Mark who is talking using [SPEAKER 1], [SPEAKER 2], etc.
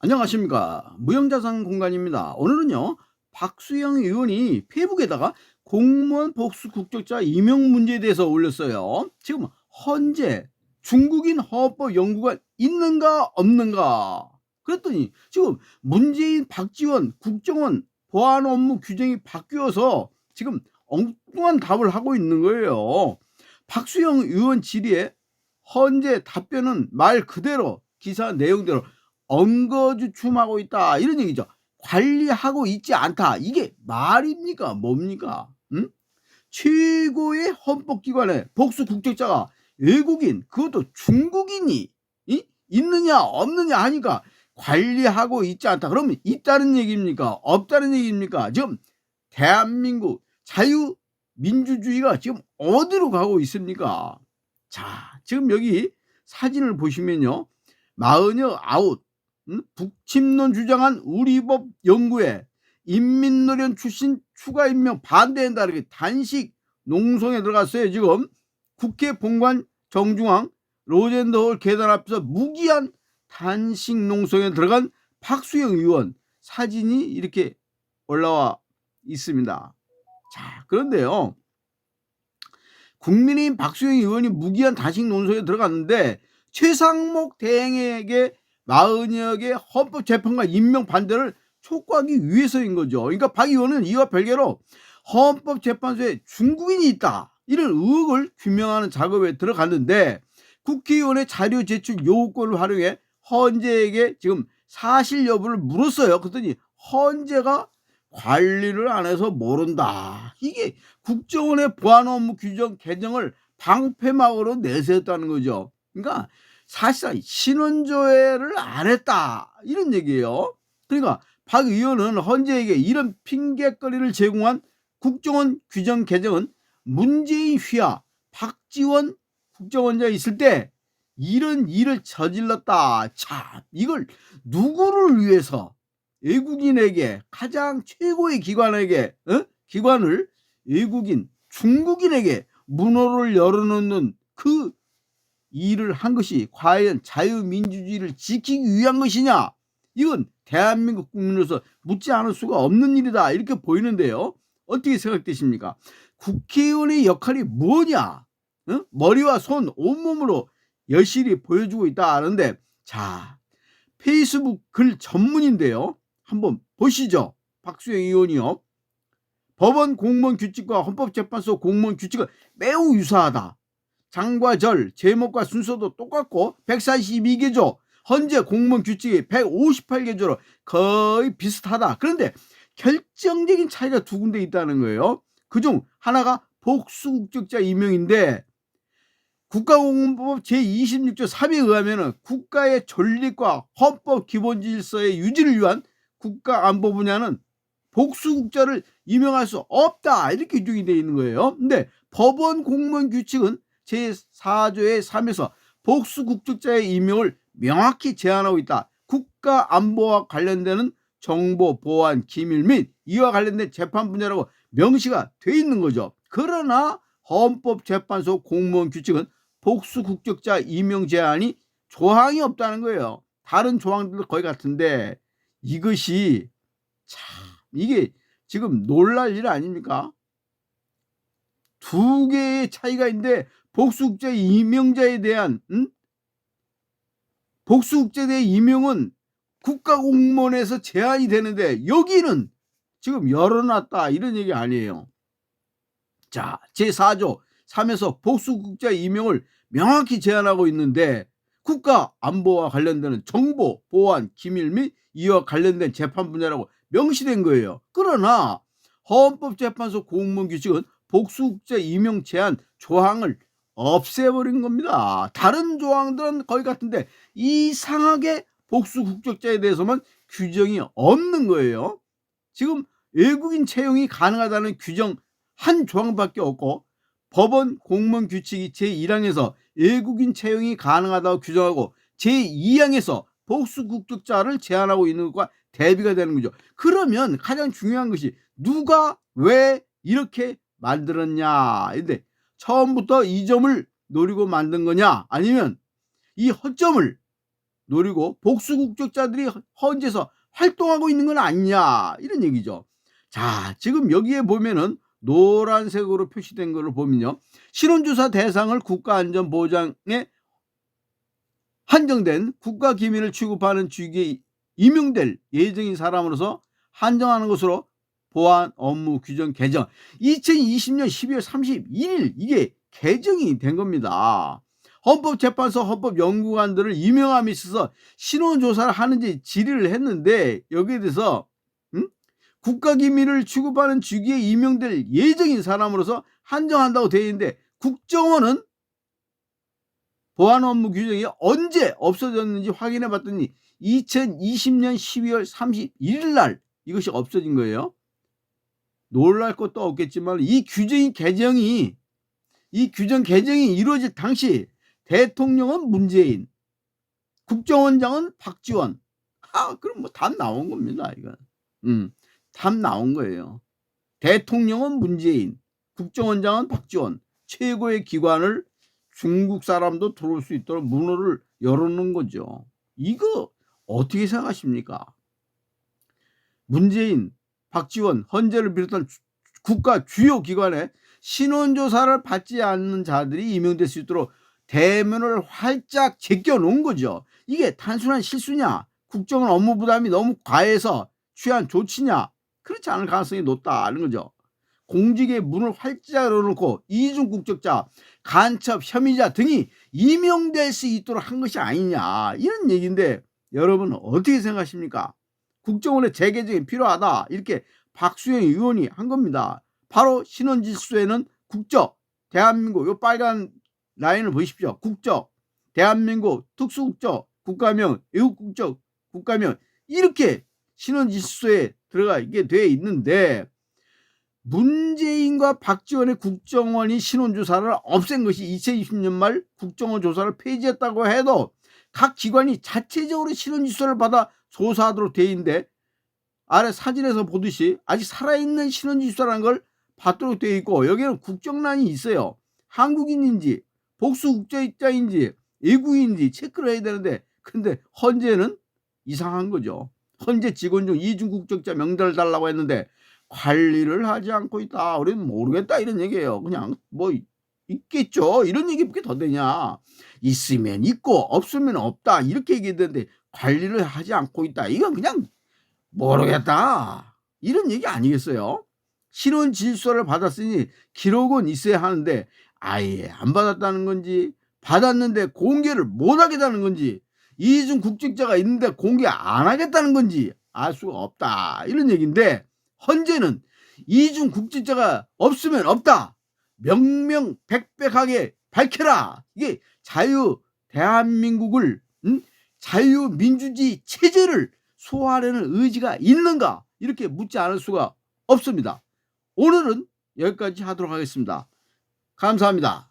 [SPEAKER 1] 안녕하십니까. 무형자산 공간입니다. 오늘은요, 박수영 의원이 페이북에다가 공무원 복수 국적자 임용 문제에 대해서 올렸어요. 지금 현재 중국인 헌법 연구가 있는가 없는가 그랬더니 지금 문재인 박지원 국정원 보안 업무 규정이 바뀌어서 지금 엉뚱한 답을 하고 있는 거예요. 박수영 의원 질의에 현재 답변은 말 그대로 기사 내용대로 엉거주춤하고 있다 이런 얘기죠. 관리하고 있지 않다. 이게 말입니까? 뭡니까? 응? 최고의 헌법기관의 복수 국적자가 외국인, 그것도 중국인이 있느냐 없느냐 하니까 관리하고 있지 않다. 그러면 있다는 얘기입니까? 없다는 얘기입니까? 지금 대한민국 자유민주주의가 지금 어디로 가고 있습니까? 자, 지금 여기 사진을 보시면요, 마흔여 아웃 북침론 주장한 우리법 연구에 인민노련 출신 추가 임명 반대한다 이렇게 단식 농성에 들어갔어요. 지금 국회 본관 정중앙 로젠더홀 계단 앞에서 무기한 단식 농성에 들어간 박수영 의원 사진이 이렇게 올라와 있습니다. 자, 그런데요, 국민의힘 박수영 의원이 무기한 단식 농성에 들어갔는데 최상목 대행에게 40여 개 헌법재판관 임명 반대를 촉구하기 위해서인 거죠. 그러니까 박 의원은 이와 별개로 헌법재판소에 중국인이 있다 이런 의혹을 규명하는 작업에 들어갔는데 국회의원의 자료 제출 요구권을 활용해 헌재에게 지금 사실 여부를 물었어요. 그랬더니 헌재가 관리를 안 해서 모른다. 이게 국정원의 보안 업무 규정 개정을 방패막으로 내세웠다는 거죠. 그러니까 사실상 신원조회를 안 했다 이런 얘기예요. 그러니까 박 의원은 헌재에게 이런 핑계거리를 제공한 국정원 규정 개정은 문재인 휘하 박지원 국정원장이 있을 때 이런 일을 저질렀다. 참, 이걸 누구를 위해서 외국인에게 가장 최고의 기관을 외국인 중국인에게 문호를 열어놓는 그 일을 한 것이 과연 자유민주주의를 지키기 위한 것이냐, 이건 대한민국 국민으로서 묻지 않을 수가 없는 일이다 이렇게 보이는데요. 어떻게 생각되십니까? 국회의원의 역할이 뭐냐? 머리와 손 온몸으로 여실히 보여주고 있다 하는데, 자, 페이스북 글 전문인데요, 한번 보시죠. 박수영 의원이요, 법원 공무원 규칙과 헌법재판소 공무원 규칙은 매우 유사하다. 장과 절, 제목과 순서도 똑같고 142개조, 현재 공무원 규칙이 158개조로 거의 비슷하다. 그런데 결정적인 차이가 두 군데 있다는 거예요. 그중 하나가 복수국적자 임명인데 국가공무원법 제26조 3에 의하면 국가의 존립과 헌법 기본질서의 유지를 위한 국가안보 분야는 복수국자를 임명할 수 없다 이렇게 규정이 되어 있는 거예요. 근데 법원 공무원 규칙은 제4조의 3에서 복수국적자의 임명을 명확히 제한하고 있다. 국가안보와 관련되는 정보, 보안, 기밀 및 이와 관련된 재판 분야라고 명시가 되어 있는 거죠. 그러나 헌법재판소 공무원 규칙은 복수국적자 임명 제한이 조항이 없다는 거예요. 다른 조항들도 거의 같은데 이것이 참, 이게 지금 놀랄 일 아닙니까? 두 개의 차이가 있는데 복수국자 임명자에 대한 복수국자에 대한 임명은 국가공무원에서 제한이 되는데 여기는 지금 열어놨다 이런 얘기 아니에요. 자, 제4조 3에서 복수국자 임명을 명확히 제한하고 있는데 국가안보와 관련되는 정보, 보안, 기밀 및 이와 관련된 재판 분야라고 명시된 거예요. 그러나 헌법재판소 공무원 규칙은 복수국자 임명 제한 조항을 없애버린 겁니다. 다른 조항들은 거의 같은데 이상하게 복수국적자에 대해서만 규정이 없는 거예요. 지금 외국인 채용이 가능하다는 규정 한 조항밖에 없고 법원 공무원 규칙이 제1항에서 외국인 채용이 가능하다고 규정하고 제2항에서 복수국적자를 제한하고 있는 것과 대비가 되는 거죠. 그러면 가장 중요한 것이 누가 왜 이렇게 만들었냐. 근데 처음부터 이 점을 노리고 만든 거냐, 아니면 이 허점을 노리고 복수 국적자들이 헌재에서 활동하고 있는 건 아니냐 이런 얘기죠. 자, 지금 여기에 보면은 노란색으로 표시된 걸로 보면요. 신원조사 대상을 국가안전보장에 한정된 국가기밀을 취급하는 직위에 임명될 예정인 사람으로서 한정하는 것으로 보안 업무 규정 개정 2020년 12월 31일 이게 개정이 된 겁니다. 헌법재판소 헌법연구관들을 임명함에 있어서 신원조사를 하는지 질의를 했는데 여기에 대해서 국가기밀을 취급하는 직위에 임명될 예정인 사람으로서 한정한다고 되어 있는데 국정원은 보안 업무 규정이 언제 없어졌는지 확인해 봤더니 2020년 12월 31일 날 이것이 없어진 거예요. 놀랄 것도 없겠지만 이 규정 개정이 이루어질 당시 대통령은 문재인, 국정원장은 박지원. 그럼 뭐 답 나온 겁니다, 이건. 답 나온 거예요. 대통령은 문재인, 국정원장은 박지원. 최고의 기관을 중국 사람도 들어올 수 있도록 문호를 열어놓은 거죠. 이거 어떻게 생각하십니까? 문재인, 박지원, 헌재를 비롯한 국가 주요 기관에 신원조사를 받지 않는 자들이 임명될 수 있도록 대문을 활짝 제껴놓은 거죠. 이게 단순한 실수냐? 국정원 업무 부담이 너무 과해서 취한 조치냐? 그렇지 않을 가능성이 높다는 거죠. 공직의 문을 활짝 열어놓고 이중 국적자, 간첩, 혐의자 등이 임명될 수 있도록 한 것이 아니냐 이런 얘기인데 여러분 어떻게 생각하십니까? 국정원의 재개정이 필요하다 이렇게 박수영 의원이 한 겁니다. 바로 신원질서에는 국적, 대한민국 요 빨간 라인을 보십시오. 국적, 대한민국 특수국적, 국가명, 외국국적, 국가명 이렇게 신원질서에 들어가 있게 돼 있는데 문재인과 박지원의 국정원이 신원조사를 없앤 것이 2020년 말 국정원 조사를 폐지했다고 해도 각 기관이 자체적으로 신원지수를 받아 조사하도록 돼 있는데 아래 사진에서 보듯이 아직 살아있는 신원지수라는 걸 받도록 되어 있고 여기는 국정란이 있어요. 한국인인지 복수 국적자인지 외국인인지 체크를 해야 되는데 근데 헌재는 이상한 거죠. 헌재 직원 중 이중 국적자 명단을 달라고 했는데 관리를 하지 않고 있다. 우리는 모르겠다 이런 얘기예요. 그냥 뭐 있겠죠. 이런 얘기밖에 더 되냐. 있으면 있고 없으면 없다. 이렇게 얘기했는데 관리를 하지 않고 있다. 이건 그냥 모르겠다. 이런 얘기 아니겠어요? 신원 질서를 받았으니 기록은 있어야 하는데 아예 안 받았다는 건지 받았는데 공개를 못 하겠다는 건지 이중 국적자가 있는데 공개 안 하겠다는 건지 알 수가 없다. 이런 얘기인데 헌재는 이중 국적자가 없으면 없다. 명명백백하게 밝혀라. 이게 대한민국을 자유민주주의 체제를 소화하려는 의지가 있는가 이렇게 묻지 않을 수가 없습니다. 오늘은 여기까지 하도록 하겠습니다. 감사합니다.